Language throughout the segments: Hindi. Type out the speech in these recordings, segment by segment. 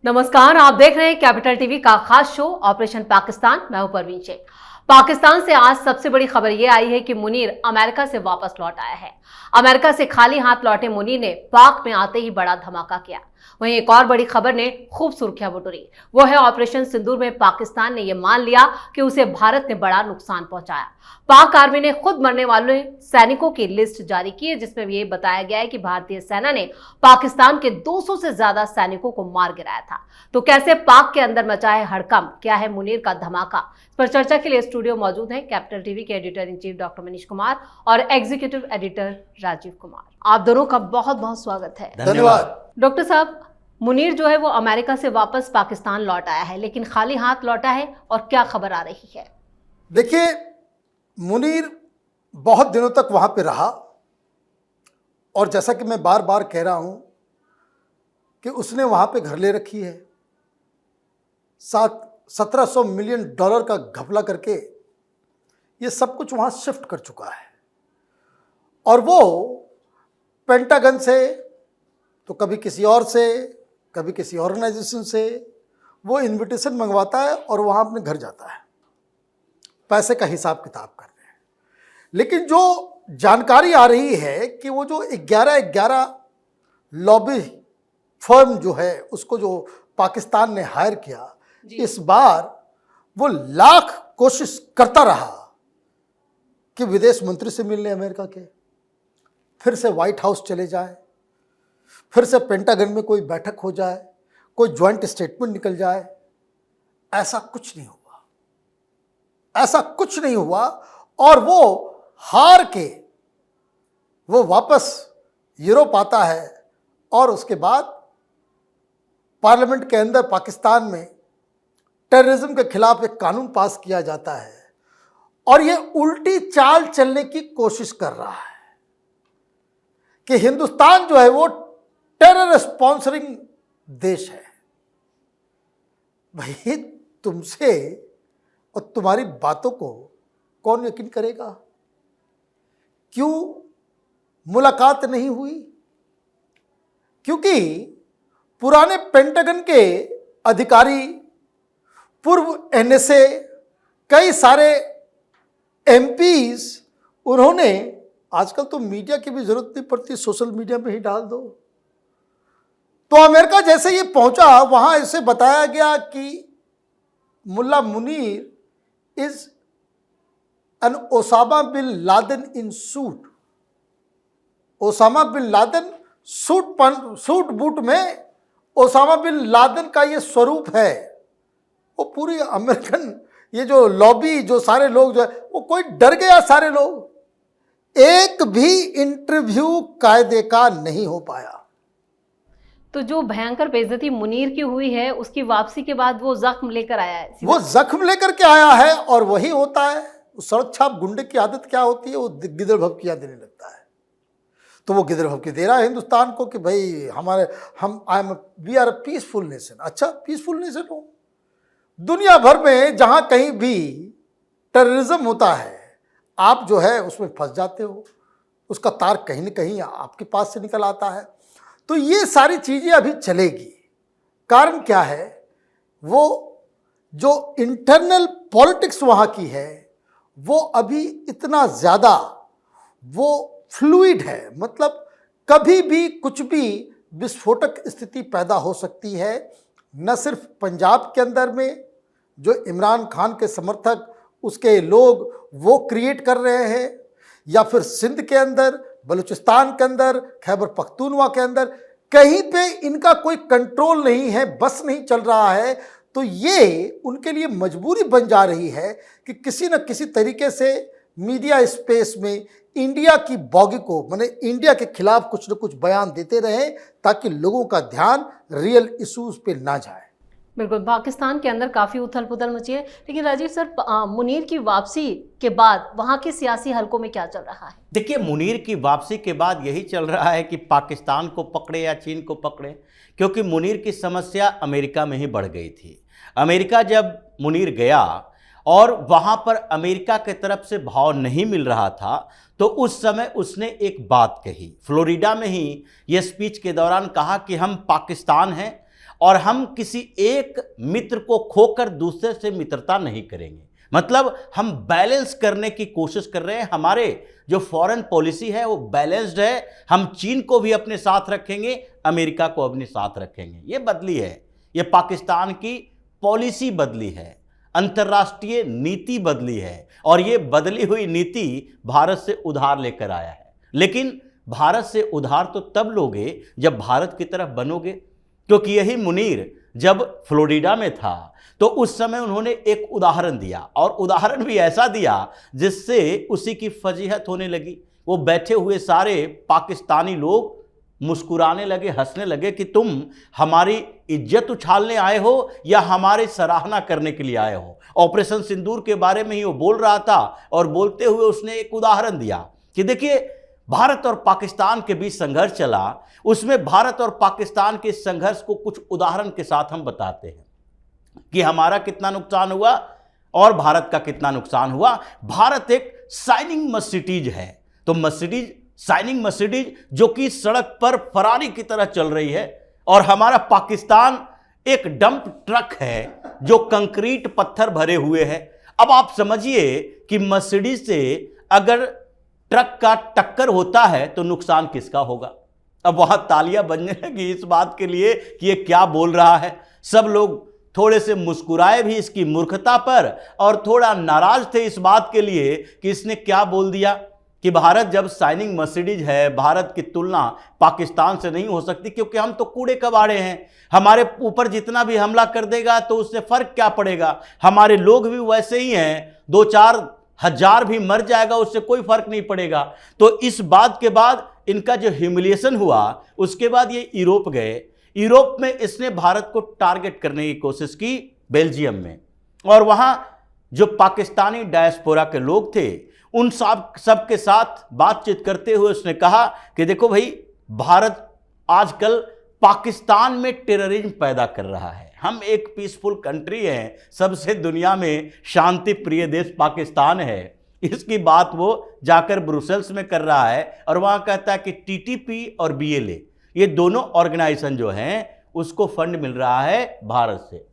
नमस्कार, आप देख रहे हैं कैपिटल टीवी का खास शो ऑपरेशन पाकिस्तान। मैं हूं परवीन शेख। पाकिस्तान से आज सबसे बड़ी खबर यह आई है कि मुनीर अमेरिका से वापस लौट आया है। अमेरिका से खाली हाथ लौटे मुनीर ने पाक में आते ही बड़ा धमाका किया। वहीं एक और बड़ी खबर ने खूब सुर्खियां बटोरी। वो है ऑपरेशन सिंदूर में पाकिस्तान ने यह मान लिया कि उसे भारत ने बड़ा नुकसान पहुंचाया। पाक आर्मी ने खुद मरने वाले सैनिकों की लिस्ट जारी की है, जिसमें यह बताया गया है कि भारतीय सेना ने पाकिस्तान के 200 से ज्यादा सैनिकों को मार गिराया था। तो कैसे पाक के अंदर मचा है हड़कंप, क्या है मुनीर का धमाका, इस पर चर्चा के लिए स्टूडियो मौजूद हैं कैपिटल टीवी के editor in chief doctor Manish Kumar और एग्जीक्यूटिव एडिटर राजीव कुमार। आप दोनों का बहुत बहुत स्वागत है। धन्यवाद। डॉक्टर साहब, मुनीर जो है वो अमेरिका से वापस पाकिस्तान लौट आया है, लेकिन खाली हाथ लौटा है, और क्या खबर आ रही है? देखिए, मुनीर बहुत दिनों तक वहां पे रहा और जैसा कि मैं बार बार कह रहा हूं कि उसने वहां पे घर ले रखी है। 1700 मिलियन डॉलर का घपला करके ये सब कुछ वहां शिफ्ट कर चुका है और वो पेंटागन से तो कभी किसी और से, कभी किसी ऑर्गेनाइजेशन से वो इनविटेशन मंगवाता है और वहाँ अपने घर जाता है, पैसे का हिसाब किताब कर रहे हैं। लेकिन जो जानकारी आ रही है कि वो जो 11 लॉबी फर्म जो है उसको जो पाकिस्तान ने हायर किया, इस बार वो लाख कोशिश करता रहा कि विदेश मंत्री से मिलने अमेरिका के, फिर से व्हाइट हाउस चले जाए, फिर से पेंटागन में कोई बैठक हो जाए, कोई ज्वाइंट स्टेटमेंट निकल जाए। ऐसा कुछ नहीं हुआ, ऐसा कुछ नहीं हुआ और वो हार के वो वापस यूरोप आता है और उसके बाद पार्लियामेंट के अंदर पाकिस्तान में टेररिज्म के खिलाफ एक कानून पास किया जाता है और ये उल्टी चाल चलने की कोशिश कर रहा है कि हिंदुस्तान जो है वो टेरर स्पॉन्सरिंग देश है। भाई, तुमसे और तुम्हारी बातों को कौन यकीन करेगा? क्यों मुलाकात नहीं हुई? क्योंकि पुराने पेंटागन के अधिकारी, पूर्व एनएसए, कई सारे एमपीज, उन्होंने, आजकल तो मीडिया की भी जरूरत नहीं पड़ती, सोशल मीडिया में ही डाल दो। तो अमेरिका जैसे ये पहुंचा, वहां इसे बताया गया कि Mulla Munir is an Osama bin Laden in suit. Osama bin Laden suit boot में ओसामा बिन लादेन का ये स्वरूप है। वो पूरी अमेरिकन ये जो लॉबी, जो सारे लोग जो है, वो कोई डर गया। सारे लोग, एक भी इंटरव्यू कायदे का नहीं हो पाया। तो जो भयंकर बेइज्जती मुनीर की हुई है, उसकी वापसी के बाद वो जख्म लेकर आया है। वो जख्म लेकर के आया है और वही होता है। सड़क छाप गुंडे की आदत क्या होती है? वो गिदड़ भभकियां देने लगता है। तो वो गिदड़ भभकी दे रहा है हिंदुस्तान को कि भाई we are a peaceful nation. अच्छा, पीसफुल नेशन हो? दुनिया भर में जहां कहीं भी टेररिज्म होता है, आप जो है उसमें फंस जाते हो, उसका तार कहीं न कहीं आपके पास से निकल आता है। तो ये सारी चीजें अभी चलेगी। कारण क्या है? वो जो इंटरनल पॉलिटिक्स वहां की है वो अभी इतना ज्यादा वो फ्लूइड है, मतलब कभी भी कुछ भी विस्फोटक स्थिति पैदा हो सकती है। न सिर्फ पंजाब के अंदर में जो इमरान खान के समर्थक, उसके लोग वो क्रिएट कर रहे हैं, या फिर सिंध के अंदर, बलूचिस्तान के अंदर, खैबर पख्तूनवा के अंदर, कहीं पे इनका कोई कंट्रोल नहीं है, बस नहीं चल रहा है। तो ये उनके लिए मजबूरी बन जा रही है कि किसी न किसी तरीके से मीडिया स्पेस में इंडिया की बॉगी को, माने इंडिया के खिलाफ कुछ न कुछ बयान देते रहे ताकि लोगों का ध्यान रियल इश्यूज पे ना जाए। बिल्कुल, पाकिस्तान के अंदर काफ़ी उथल पुथल मची है। लेकिन राजीव सर, मुनीर की वापसी के बाद वहाँ के सियासी हलकों में क्या चल रहा है? देखिए, मुनीर की वापसी के बाद यही चल रहा है कि पाकिस्तान को पकड़े या चीन को पकड़े, क्योंकि मुनीर की समस्या अमेरिका में ही बढ़ गई थी। अमेरिका जब मुनीर गया और वहाँ पर अमेरिका की तरफ से भाव नहीं मिल रहा था, तो उस समय उसने एक बात कही, फ्लोरिडा में ही ये स्पीच के दौरान कहा कि हम पाकिस्तान हैं और हम किसी एक मित्र को खोकर दूसरे से मित्रता नहीं करेंगे। मतलब हम बैलेंस करने की कोशिश कर रहे हैं। हमारे जो फॉरेन पॉलिसी है वो बैलेंस्ड है। हम चीन को भी अपने साथ रखेंगे, अमेरिका को अपने साथ रखेंगे। ये बदली है, ये पाकिस्तान की पॉलिसी बदली है, अंतर्राष्ट्रीय नीति बदली है, और ये बदली हुई नीति भारत से उधार लेकर आया है। लेकिन भारत से उधार तो तब लोगे जब भारत की तरफ बनोगे, क्योंकि यही मुनीर जब फ्लोरिडा में था तो उस समय उन्होंने एक उदाहरण दिया, और उदाहरण भी ऐसा दिया जिससे उसी की फजीहत होने लगी। वो बैठे हुए सारे पाकिस्तानी लोग मुस्कुराने लगे, हंसने लगे कि तुम हमारी इज्जत उछालने आए हो या हमारी सराहना करने के लिए आए हो। ऑपरेशन सिंदूर के बारे में ही वो बोल रहा था, और बोलते हुए उसने एक उदाहरण दिया कि देखिए, भारत और पाकिस्तान के बीच संघर्ष चला, उसमें भारत और पाकिस्तान के संघर्ष को कुछ उदाहरण के साथ हम बताते हैं कि हमारा कितना नुकसान हुआ और भारत का कितना नुकसान हुआ। भारत एक शाइनिंग मर्सिडीज है, तो शाइनिंग मर्सिडीज जो कि सड़क पर फरारी की तरह चल रही है, और हमारा पाकिस्तान एक डंप ट्रक है जो कंक्रीट पत्थर भरे हुए है। अब आप समझिए कि मर्सिडीज से अगर ट्रक का टक्कर होता है तो नुकसान किसका होगा। अब वहां तालियां बजने लगी इस बात के लिए कि ये क्या बोल रहा है। सब लोग थोड़े से मुस्कुराए भी इसकी मूर्खता पर, और थोड़ा नाराज थे इस बात के लिए कि इसने क्या बोल दिया कि भारत जब शाइनिंग मर्सिडीज है, भारत की तुलना पाकिस्तान से नहीं हो सकती, क्योंकि हम तो कूड़े कबाड़े हैं। हमारे ऊपर जितना भी हमला कर देगा तो उससे फर्क क्या पड़ेगा, हमारे लोग भी वैसे ही हैं, 2-4 हजार भी मर जाएगा उससे कोई फर्क नहीं पड़ेगा। तो इस बात के बाद इनका जो ह्यूमिलिएशन हुआ, उसके बाद ये यूरोप गए। यूरोप में इसने भारत को टारगेट करने की कोशिश की, बेल्जियम में, और वहां जो पाकिस्तानी डायस्पोरा के लोग थे उन सब के साथ बातचीत करते हुए उसने कहा कि देखो भाई, भारत आजकल पाकिस्तान में टेररिज्म पैदा कर रहा है। हम एक पीसफुल कंट्री हैं, सबसे दुनिया में शांति प्रिय देश पाकिस्तान है। इसकी बात वो जाकर ब्रुसेल्स में कर रहा है, और वहाँ कहता है कि टीटीपी और बीएलए, ये दोनों ऑर्गेनाइजेशन जो हैं उसको फंड मिल रहा है भारत से।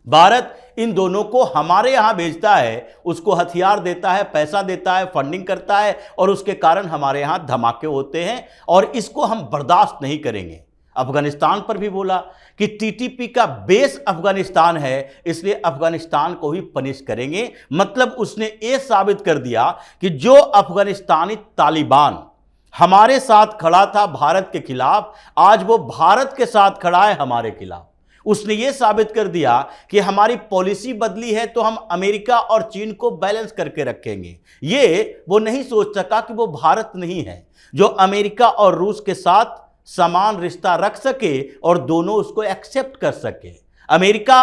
भारत इन दोनों को हमारे यहाँ भेजता है, उसको हथियार देता है, पैसा देता है, फंडिंग करता है, और उसके कारण हमारे यहाँ धमाके होते हैं, और इसको हम बर्दाश्त नहीं करेंगे। अफगानिस्तान पर भी बोला कि टीटीपी का बेस अफगानिस्तान है, इसलिए अफगानिस्तान को ही पनिश करेंगे। मतलब उसने ये साबित कर दिया कि जो अफगानिस्तानी तालिबान हमारे साथ खड़ा था भारत के खिलाफ, आज वो भारत के साथ खड़ा है हमारे खिलाफ। उसने ये साबित कर दिया कि हमारी पॉलिसी बदली है तो हम अमेरिका और चीन को बैलेंस करके रखेंगे। ये वो नहीं सोच सका कि वो भारत नहीं है जो अमेरिका और रूस के साथ समान रिश्ता रख सके और दोनों उसको एक्सेप्ट कर सके। अमेरिका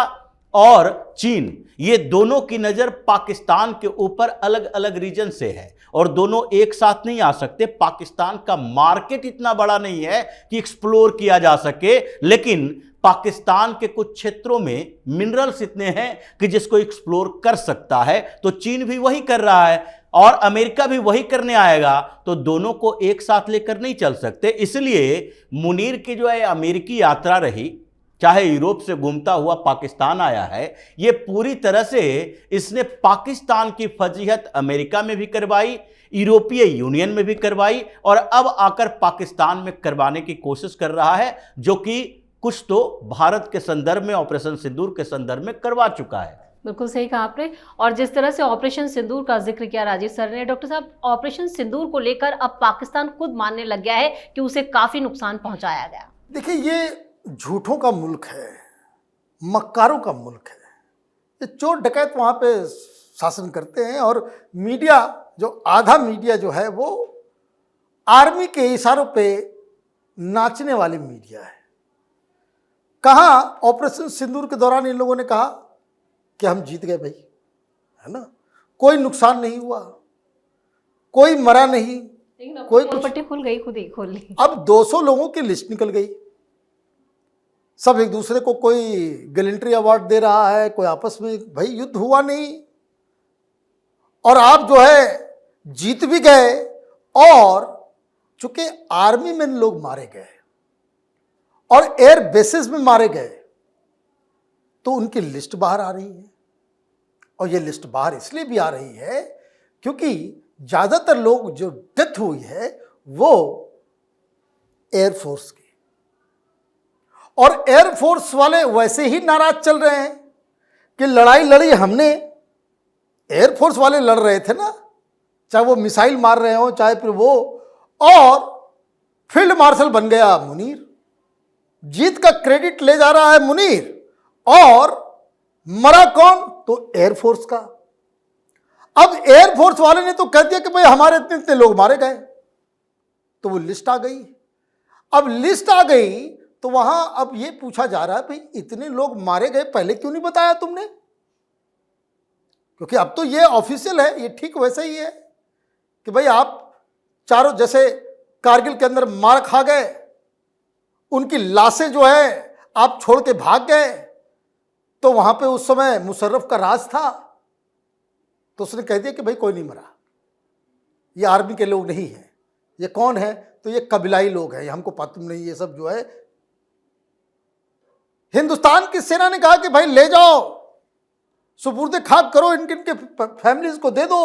और चीन, ये दोनों की नज़र पाकिस्तान के ऊपर अलग अलग रीजन से है, और दोनों एक साथ नहीं आ सकते। पाकिस्तान का मार्केट इतना बड़ा नहीं है कि एक्सप्लोर किया जा सके, लेकिन पाकिस्तान के कुछ क्षेत्रों में मिनरल्स इतने हैं कि जिसको एक्सप्लोर कर सकता है। तो चीन भी वही कर रहा है और अमेरिका भी वही करने आएगा, तो दोनों को एक साथ लेकर नहीं चल सकते। इसलिए मुनीर की जो है अमेरिकी यात्रा रही, चाहे यूरोप से घूमता हुआ पाकिस्तान आया है, ये पूरी तरह से इसने पाकिस्तान की फजीहत अमेरिका में भी करवाई, यूरोपीय यूनियन में भी करवाई, और अब आकर पाकिस्तान में करवाने की कोशिश कर रहा है, जो कि कुछ तो भारत के संदर्भ में, ऑपरेशन सिंदूर के संदर्भ में करवा चुका है। बिल्कुल सही कहा आपने। और जिस तरह से ऑपरेशन सिंदूर का जिक्र किया राजीव सर ने, डॉक्टर साहब, ऑपरेशन सिंदूर को लेकर अब पाकिस्तान खुद मानने लग गया है कि उसे काफी नुकसान पहुंचाया गया। देखिए, ये झूठों का मुल्क है, मक्कारों का मुल्क है। ये चोर डकैत वहाँ पे शासन करते हैं, और मीडिया, जो आधा मीडिया जो है वो आर्मी के इशारों पे नाचने वाली मीडिया है। कहाँ ऑपरेशन सिंदूर के दौरान इन लोगों ने कहा कि हम जीत गए भाई, है ना, कोई नुकसान नहीं हुआ, कोई मरा नहीं, कोई पट्टी खुल गई, खुद ही खोल ली। अब 200 लोगों की लिस्ट निकल गई, सब एक दूसरे को कोई गैलेंट्री अवार्ड दे रहा है, कोई आपस में, भाई युद्ध हुआ नहीं, और आप जो है जीत भी गए, और चूंकि आर्मी में लोग मारे गए और एयर बेसिस में मारे गए, तो उनकी लिस्ट बाहर आ रही है। और ये लिस्ट बाहर इसलिए भी आ रही है क्योंकि ज़्यादातर लोग जो डेथ हुई है वो एयरफोर्स की, और एयरफोर्स वाले वैसे ही नाराज चल रहे हैं कि लड़ाई लड़ी हमने, एयरफोर्स वाले लड़ रहे थे ना, चाहे वो मिसाइल मार रहे हो चाहे फिर वो, और फील्ड मार्शल बन गया मुनीर। जीत का क्रेडिट ले जा रहा है मुनीर, और मरा कौन? तो एयरफोर्स का। अब एयरफोर्स वाले ने तो कह दिया कि भाई हमारे इतने इतने लोग मारे गए, तो वो लिस्ट आ गई। अब लिस्ट आ गई तो वहां अब ये पूछा जा रहा है भाई इतने लोग मारे गए, पहले क्यों नहीं बताया तुमने? क्योंकि अब तो ये ऑफिशियल है, ये ठीक वैसे ही है कि भाई आप चारों जैसे कारगिल के अंदर मार खा गए, उनकी लाशें जो है आप छोड़ के भाग गए, तो वहां पे उस समय मुशर्रफ का राज था, तो उसने कह दिया कि भाई कोई नहीं मरा, ये आर्मी के लोग नहीं है। ये कौन है? तो ये कबीलाई लोग हैं, हमको मालूम नहीं, ये सब जो है। हिंदुस्तान की सेना ने कहा कि भाई ले जाओ, सुपुर्दे खाक करो, इनके फैमिलीज को दे दो।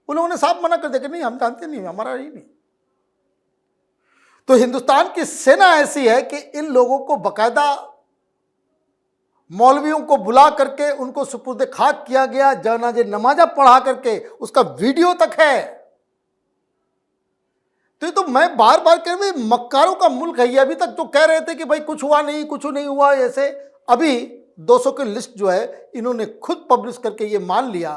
उन लोगों ने साफ मना कर दिया कि नहीं, हम जानते नहीं, हमारा ही नहीं। तो हिंदुस्तान की सेना ऐसी है कि इन लोगों को बकायदा मौलवियों को बुला करके उनको सुपुर्दे खाक किया गया, जनाजे नमाजा पढ़ा करके उसका वीडियो तक है। तो ये तो मैं बार बार कह रहा हूं, मक्कारों का मुल्क है ये। अभी तक तो कह रहे थे कि भाई कुछ हुआ नहीं, कुछ नहीं हुआ, ऐसे अभी 200 की लिस्ट जो है इन्होंने खुद पब्लिश करके ये मान लिया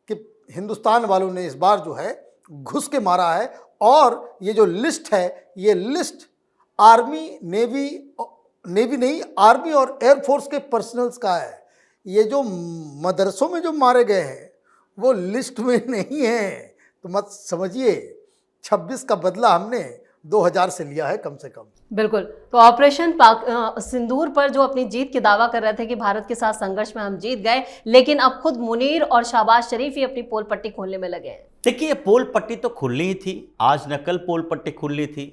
कि हिंदुस्तान वालों ने इस बार जो है घुस के मारा है। और ये जो लिस्ट है, ये लिस्ट आर्मी, नेवी नहीं, आर्मी और एयरफोर्स के पर्सनल्स का है। ये जो मदरसों में जो मारे गए हैं वो लिस्ट में नहीं है। तो मत समझिए 26 का बदला हमने 2000 से लिया है कम से कम। बिल्कुल। तो ऑपरेशन सिंदूर पर जो अपनी जीत की दावा कर रहे थे कि भारत के साथ संघर्ष में हम जीत गए, लेकिन अब खुद मुनीर और शाहबाज शरीफ ही अपनी पोल पट्टी खोलने में लगे हैं। देखिए, ये पोल पट्टी तो खुलनी ही थी, आज न कल पोल पट्टी खुलनी थी।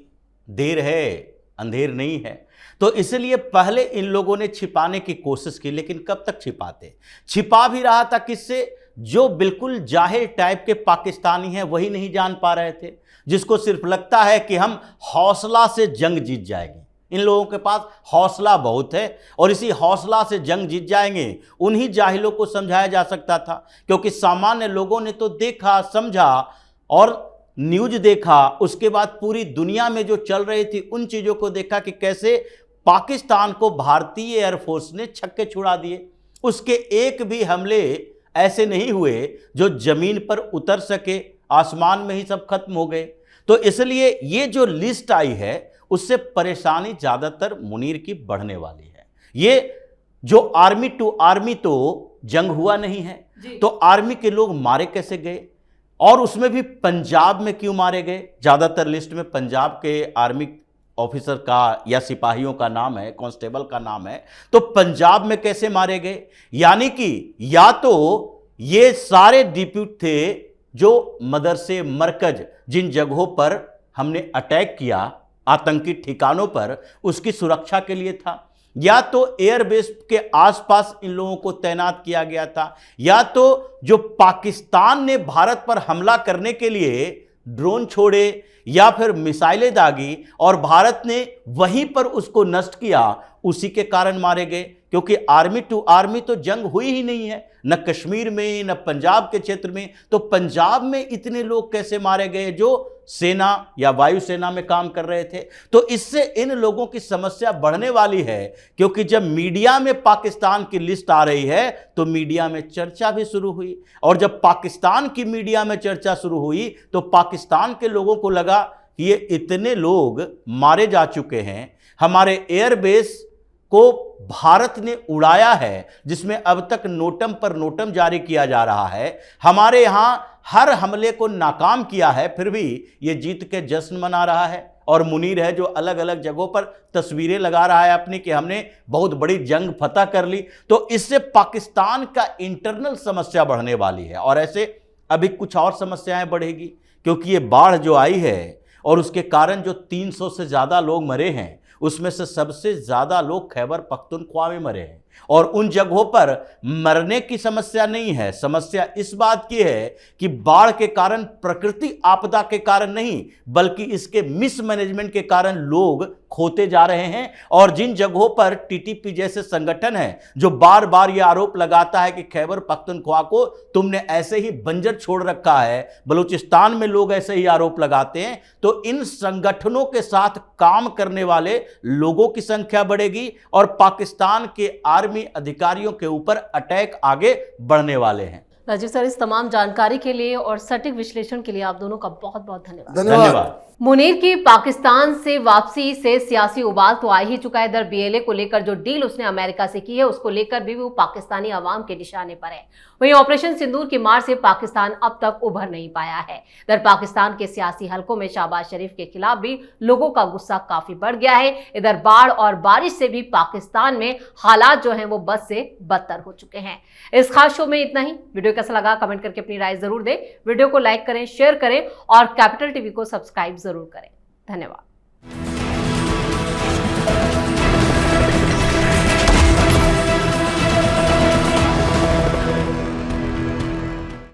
देर है अंधेर नहीं है। तो इसलिए पहले इन लोगों ने छिपाने की कोशिश की, लेकिन कब तक छिपाते? छिपा भी रहा था किससे? जो बिल्कुल जाहिर टाइप के पाकिस्तानी हैं वही नहीं जान पा रहे थे, जिसको सिर्फ लगता है कि हम हौसला से जंग जीत जाएंगे। इन लोगों के पास हौसला बहुत है और इसी हौसला से जंग जीत जाएंगे। उन्हीं जाहिलों को समझाया जा सकता था, क्योंकि सामान्य लोगों ने तो देखा, समझा और न्यूज देखा, उसके बाद पूरी दुनिया में जो चल रही थी उन चीज़ों को देखा कि कैसे पाकिस्तान को भारतीय एयरफोर्स ने छक्के छुड़ा दिए। उसके एक भी हमले ऐसे नहीं हुए जो जमीन पर उतर सके, आसमान में ही सब खत्म हो गए। तो इसलिए ये जो लिस्ट आई है उससे परेशानी ज़्यादातर मुनीर की बढ़ने वाली है। ये जो आर्मी टू आर्मी तो जंग हुआ नहीं है, तो आर्मी के लोग मारे कैसे गए, और उसमें भी पंजाब में क्यों मारे गए? ज़्यादातर लिस्ट में पंजाब के आर्मी ऑफिसर का या सिपाहियों का नाम है, कांस्टेबल का नाम है, तो पंजाब में कैसे मारे गए? यानी कि या तो ये सारे डिप्यूट थे जो मदरसे, मरकज, जिन जगहों पर हमने अटैक किया, आतंकी ठिकानों पर, उसकी सुरक्षा के लिए था, या तो एयरबेस के आसपास इन लोगों को तैनात किया गया था, या तो जो पाकिस्तान ने भारत पर हमला करने के लिए ड्रोन छोड़े या फिर मिसाइलें दागी और भारत ने वहीं पर उसको नष्ट किया, उसी के कारण मारे गए। क्योंकि आर्मी टू आर्मी तो जंग हुई ही नहीं है, न कश्मीर में न पंजाब के क्षेत्र में। तो पंजाब में इतने लोग कैसे मारे गए जो सेना या वायुसेना में काम कर रहे थे? तो इससे इन लोगों की समस्या बढ़ने वाली है, क्योंकि जब मीडिया में पाकिस्तान की लिस्ट आ रही है तो मीडिया में चर्चा भी शुरू हुई, और जब पाकिस्तान की मीडिया में चर्चा शुरू हुई तो पाकिस्तान के लोगों को लगा कि ये इतने लोग मारे जा चुके हैं, हमारे एयरबेस को भारत ने उड़ाया है, जिसमें अब तक नोटम पर नोटम जारी किया जा रहा है, हमारे यहां हर हमले को नाकाम किया है, फिर भी ये जीत के जश्न मना रहा है। और मुनीर है जो अलग अलग जगहों पर तस्वीरें लगा रहा है अपनी कि हमने बहुत बड़ी जंग फतह कर ली। तो इससे पाकिस्तान का इंटरनल समस्या बढ़ने वाली है, और ऐसे अभी कुछ और समस्याएं बढ़ेगी, क्योंकि ये बाढ़ जो आई है और उसके कारण जो 300 से ज़्यादा लोग मरे हैं, उसमें से सबसे ज़्यादा लोग खैबर पख्तूनख्वा में मरे हैं। और उन जगहों पर मरने की समस्या नहीं है, समस्या इस बात की है कि बाढ़ के कारण, प्रकृति आपदा के कारण नहीं, बल्कि इसके मिसमैनेजमेंट के कारण लोग खोते जा रहे हैं। और जिन जगहों पर टीटीपी जैसे संगठन है जो बार बार यह आरोप लगाता है कि खैबर पख्तूनख्वा को तुमने ऐसे ही बंजर छोड़ रखा है, बलूचिस्तान में लोग ऐसे ही आरोप लगाते हैं, तो इन संगठनों के साथ काम करने वाले लोगों की संख्या बढ़ेगी और पाकिस्तान के आर्मी अधिकारियों के ऊपर अटैक आगे बढ़ने वाले हैं। राजीव सर, इस तमाम जानकारी के लिए और सटीक विश्लेषण के लिए आप दोनों का बहुत बहुत धन्यवाद। धन्यवाद। मुनीर की पाकिस्तान से वापसी से सियासी उबाल तो आ ही चुका है। इधर बीएलए को लेकर जो डील उसने अमेरिका से की है उसको लेकर भी वो पाकिस्तानी अवाम के निशाने पर है। वहीं ऑपरेशन सिंदूर की मार से पाकिस्तान अब तक उभर नहीं पाया है। इधर पाकिस्तान के सियासी हलकों में शहबाज शरीफ के खिलाफ भी लोगों का गुस्सा काफी बढ़ गया है। इधर बाढ़ और बारिश से भी पाकिस्तान में हालात जो हैं वो बद से बदतर हो चुके हैं। इस खास शो में इतना ही। वीडियो कैसा लगा कमेंट करके अपनी राय जरूर दें। वीडियो को लाइक करें, शेयर करें और कैपिटल टीवी को सब्सक्राइब जरूर करें। धन्यवाद।